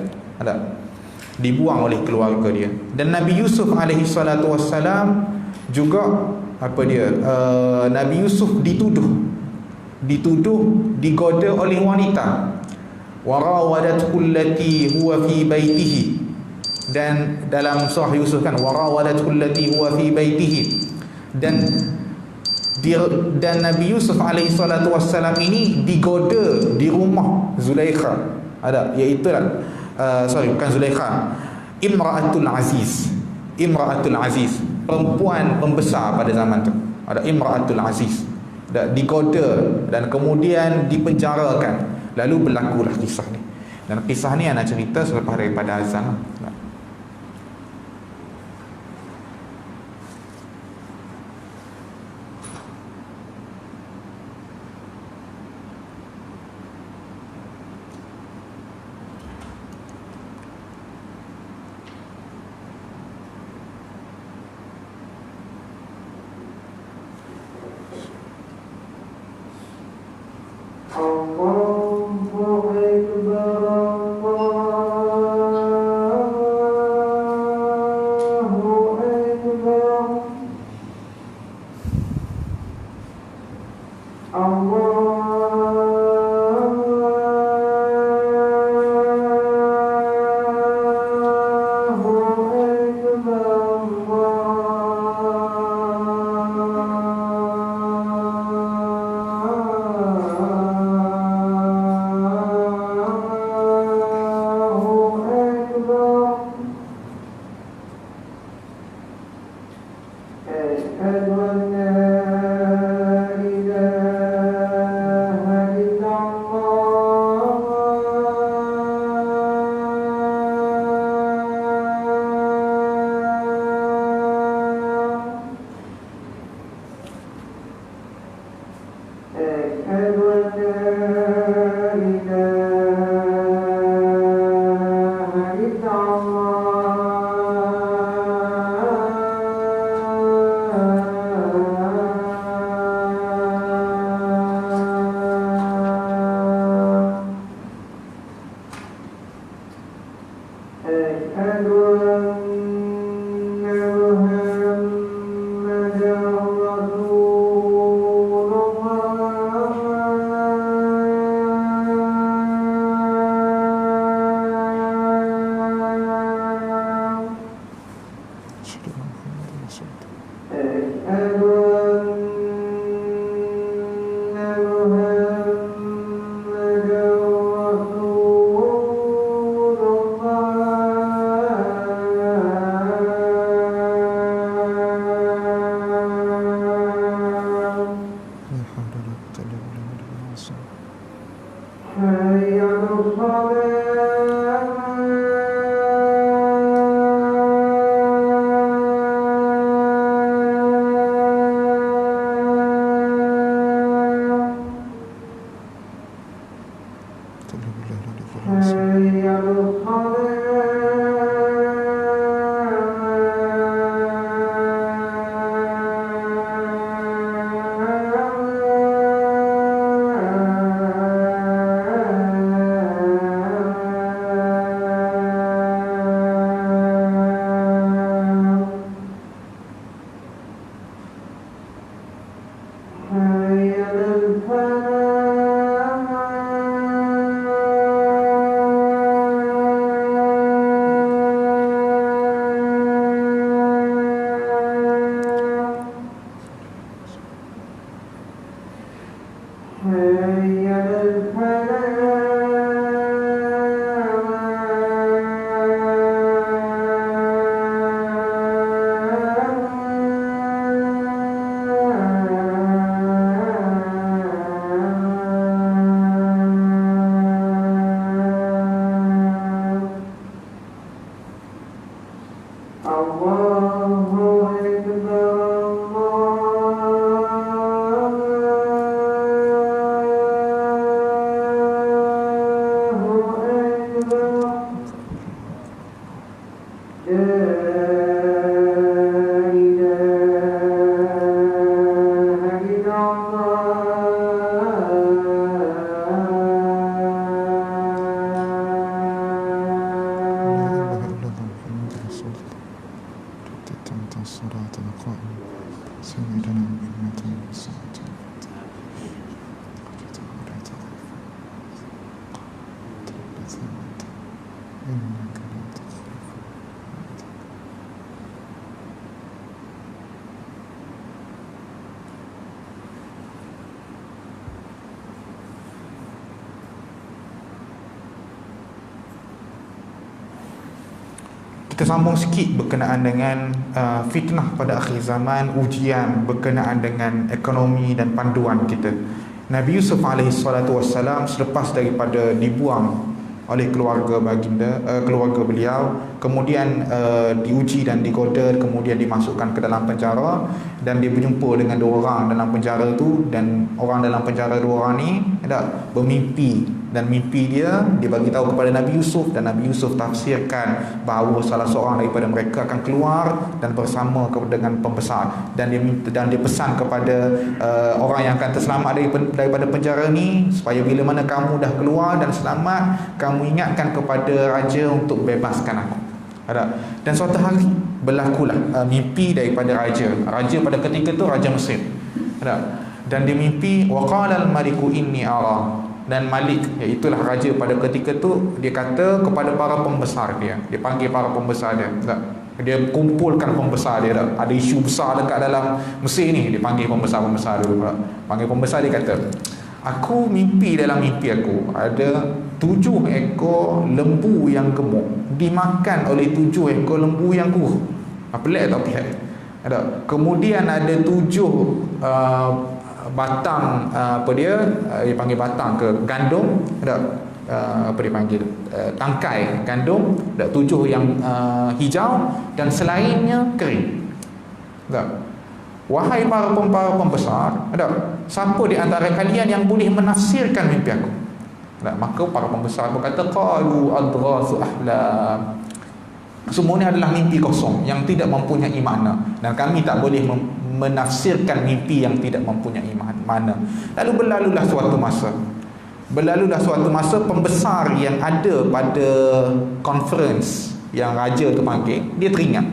Speaker 3: Dibuang oleh keluarga dia. Dan Nabi Yusuf alaihi salatu wassalam juga Nabi Yusuf dituduh digoda oleh wanita. Warawadathu allati huwa fi baitihi. Dan dalam surah Yusuf kan, warawadathu allati huwa fi baitihi. Dan Nabi Yusuf alaihi salatu wassalam ini digoda di rumah Zulaikha. Iaitu bukan Zulaikha, Imra'atul Aziz. Imra'atul Aziz, perempuan pembesar pada zaman tu. Ada Imra'atul Aziz, digoda dan kemudian dipenjarakan. Lalu berlakulah kisah ni. Dan kisah ni anak cerita selepas daripada azan. kita sambung sikit berkenaan dengan fitnah pada akhir zaman, ujian berkenaan dengan ekonomi dan panduan kita. Nabi Yusuf alaihissalam selepas daripada dibuang oleh keluarga baginda, keluarga beliau, kemudian diuji dan digoda, kemudian dimasukkan ke dalam penjara, dan dia berjumpa dengan dua orang dalam penjara tu, dan orang dalam penjara dua orang ni bermimpi, dan mimpi dia bagi tahu kepada Nabi Yusuf, dan Nabi Yusuf tafsirkan bahawa salah seorang daripada mereka akan keluar dan bersama dengan pembesar, dan dia pesan kepada orang yang akan terselamat daripada penjara ni, supaya bila mana kamu dah keluar dan selamat, kamu ingatkan kepada raja untuk bebaskan aku. Dan suatu hari berlakulah mimpi daripada raja pada ketika tu, Raja Mesir. Dan dia mimpi, waqala al-maliku inni ara, dan Malik, iaitulah raja pada ketika tu, dia kata kepada para pembesar dia panggil para pembesar dia, dia kumpulkan pembesar dia, ada isu besar dekat dalam Mesir ni, dia panggil pembesar-pembesar dulu. Panggil pembesar, dia kata, aku mimpi, dalam mimpi aku ada 7 ekor lembu yang gemuk dimakan oleh 7 ekor lembu yang kurus. Pelik tak pelik? Kemudian ada 7 batang, dia panggil batang ke gandum, dia panggil tangkai gandum, 7 yang hijau dan selainnya kering. Wahai para pembesar, siapa di antara kalian yang boleh menafsirkan mimpi aku? Maka para pembesar berkata, qalu adghasu ahlam, semuanya adalah mimpi kosong yang tidak mempunyai makna, dan kami tak boleh menafsirkan mimpi yang tidak mempunyai makna. Lalu berlalulah suatu masa pembesar yang ada pada conference yang raja tu panggil, dia teringat,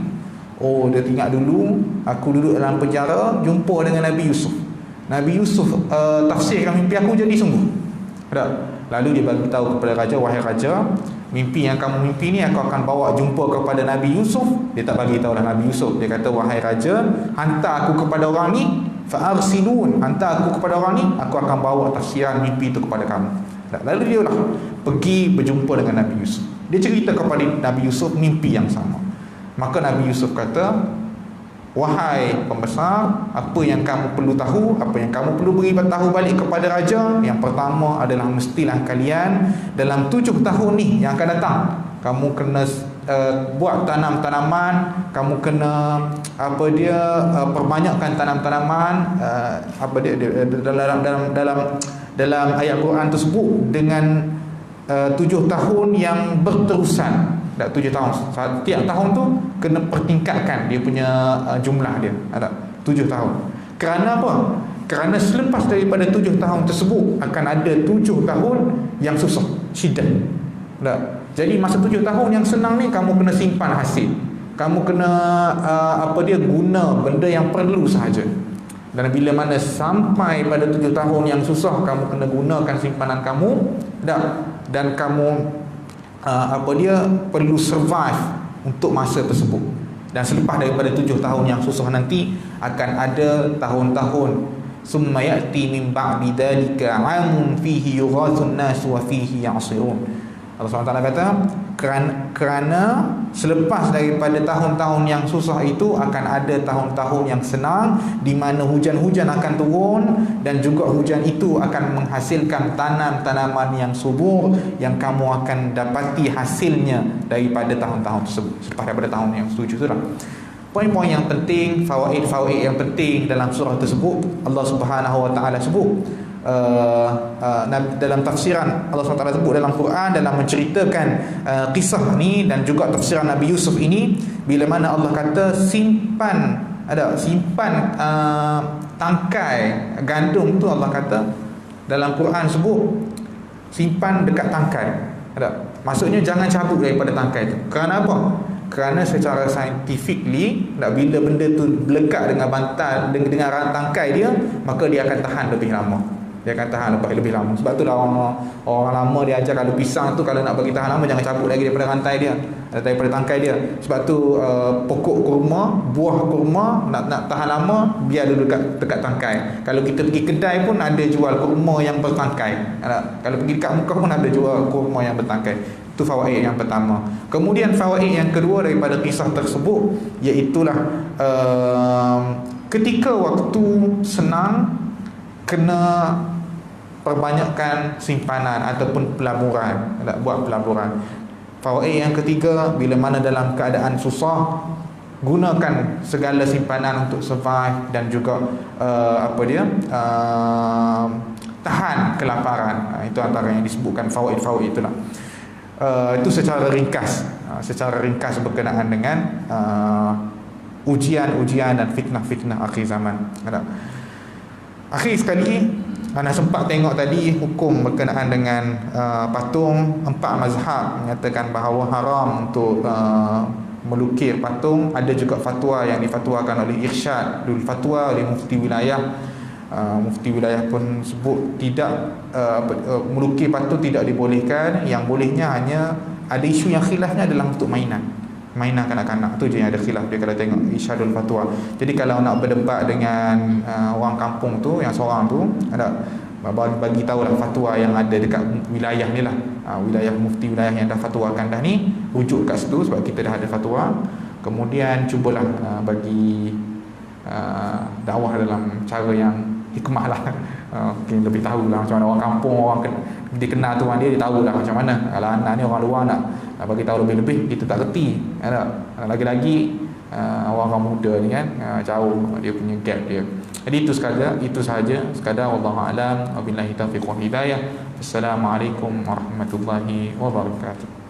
Speaker 3: dia teringat dulu aku duduk dalam penjara, jumpa dengan Nabi Yusuf tafsirkan mimpi aku jadi sungguh. Lalu dia bagi tahu kepada raja, wahai raja, mimpi yang kamu mimpi ni aku akan bawa jumpa kepada Nabi Yusuf. Dia tak bagi tahulah Nabi Yusuf, dia kata, wahai raja, hantar aku kepada orang ni, fa'arsilun, hantar aku kepada orang ni, aku akan bawa tafsiran mimpi itu kepada kamu. Lalu dia lah pergi berjumpa dengan Nabi Yusuf. Dia cerita kepada Nabi Yusuf mimpi yang sama. Maka Nabi Yusuf kata, wahai pembesar, apa yang kamu perlu tahu, apa yang kamu perlu beri tahu balik kepada raja, yang pertama adalah mestilah kalian dalam 7 tahun ni yang akan datang, kamu kena buat tanam-tanaman, kamu kena perbanyakkan tanam-tanaman, dalam ayat Quran tersebut dengan 7 tahun yang berterusan. 7 tahun, setiap tahun tu kena pertingkatkan dia punya jumlah dia. 7 tahun. Kerana apa? Kerana selepas daripada 7 tahun tersebut akan ada 7 tahun yang susah, syiddah. Jadi masa 7 tahun yang senang ni, kamu kena simpan hasil, kamu kena guna benda yang perlu sahaja. Dan bila mana sampai pada 7 tahun yang susah, kamu kena gunakan simpanan kamu, dan kamu perlu survive untuk masa tersebut. Dan selepas daripada 7 tahun yang susah nanti, akan ada tahun-tahun, summa ya'ti min ba'di dhalika 'amun fihi yughathun nas wa fihi ya'sirun. Allah SWT kata, kerana selepas daripada tahun-tahun yang susah itu akan ada tahun-tahun yang senang, di mana hujan-hujan akan turun, dan juga hujan itu akan menghasilkan tanam-tanaman yang subur, yang kamu akan dapati hasilnya daripada tahun-tahun tersebut, selepas daripada tahun yang setuju itulah. Poin-poin yang penting, fawaid-fawaid yang penting dalam surah tersebut, Allah Subhanahu Wa Taala sebut dalam tafsiran Allah SWT sebut dalam Quran, dalam menceritakan kisah ni, dan juga tafsiran Nabi Yusuf ini, bila mana Allah kata simpan tangkai gandum tu, Allah kata dalam Quran sebut simpan dekat tangkai. Maksudnya jangan cabut daripada tangkai tu. Kerana apa? Kerana secara scientifically, bila benda tu melekat dengan bantal, dengan tangkai dia, maka dia akan tahan lebih lama. Dia akan tahan lebih lama. Sebab tu lah orang lama dia ajar, kalau pisang tu kalau nak bagi tahan lama, jangan cabut lagi daripada rantai dia, daripada tangkai dia. Sebab tu pokok kurma, buah kurma nak tahan lama, biar dulu dekat tangkai. Kalau kita pergi kedai pun ada jual kurma yang bertangkai. Kalau pergi dekat Mekah pun ada jual kurma yang bertangkai. Itu fawaid yang pertama. Kemudian fawaid yang kedua daripada kisah tersebut, iaitulah ketika waktu senang kena perbanyakkan simpanan ataupun pelaburan, buat pelaburan. Fawaid yang ketiga, bila mana dalam keadaan susah, gunakan segala simpanan untuk survive dan juga tahan kelaparan. Itu antara yang disebutkan fawaid-fawaid itulah. Itu secara ringkas, berkenaan dengan ujian-ujian dan fitnah-fitnah akhir zaman. Akhir sekali, anda sempat tengok tadi hukum berkenaan dengan patung. 4 mazhab menyatakan bahawa haram untuk melukir patung. Ada juga fatwa yang difatwakan oleh Irsyadul Fatwa oleh mufti wilayah. Mufti wilayah pun sebut tidak melukir patung tidak dibolehkan. Yang bolehnya hanya ada isu yang khilafnya dalam bentuk mainan kanak-kanak. Tu je yang ada khilaf dia kalau tengok Irsyadul Fatwa. Jadi kalau nak berdebat dengan orang kampung tu, yang seorang tu ada bagi tahulah fatwa yang ada dekat wilayah ni lah, wilayah mufti wilayah yang dah fatwakan dah ni, rujuk kat situ sebab kita dah ada fatwa. Kemudian cubalah bagi dakwah dalam cara yang hikmah lah. Mungkin lebih tahulah macam mana orang kampung, orang dia kenal tuan dia tahulah macam mana. Kalau anak ni orang luar nak bagi tahu lebih-lebih, kita tak reti. Lagi-lagi orang muda ni kan, jauh dia punya gap dia. Jadi itu sahaja sekadar, wallahu alam, wabillahi taufiq wal hidayah. Assalamualaikum warahmatullahi wabarakatuh.